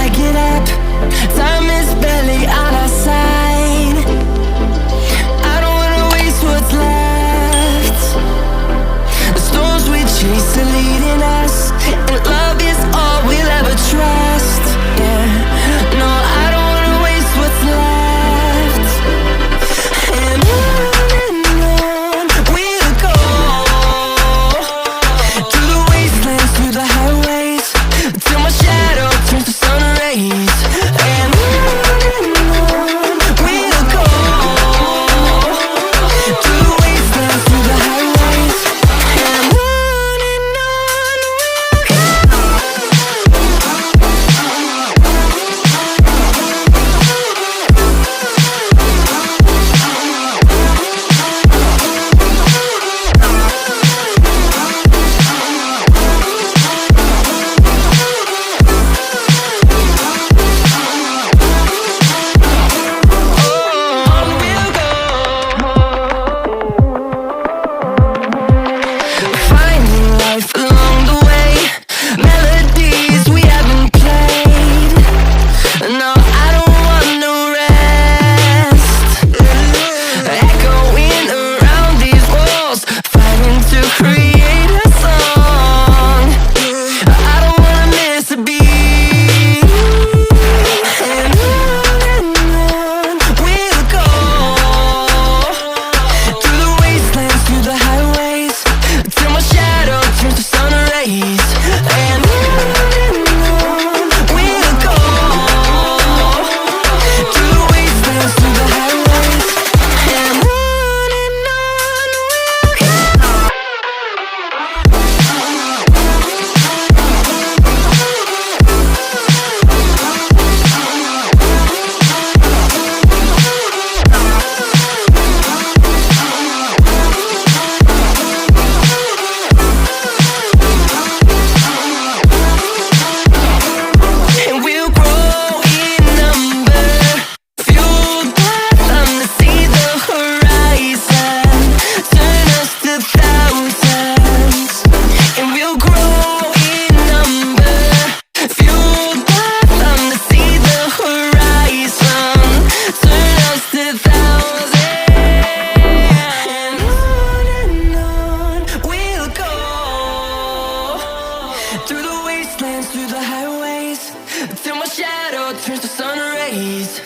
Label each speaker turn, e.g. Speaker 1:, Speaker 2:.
Speaker 1: I get up, time is barely on our side. I don't wanna waste what's left. The storms we chase are leading us, and love is all we'll ever trust. Yeah, no, I don't wanna waste what's left. And on we'll go, through the wastelands, through the highways, till my shadow turns to sun rays. And on we'll go, through the wastelands, through the highways, and on we'll go. On we'll go, finding life along the way, melodies we haven't played. No, I don't want no rest. Echoing around these walls, fighting to create a song. I don't wanna miss a beat. And on we'll go, through the wastelands, through the highways, till my shadow turns to sun rays. And on we'll go, through the wastelands, through the highways, and on we'll go. And we'll grow in number, fueled by them to see the horizon, turn us to thousands. And we'll grow in number, fueled by them to see the horizon, turn us to thousands. And on we'll go, through the wastelands, through the highways, till my shadow turns to sun rays.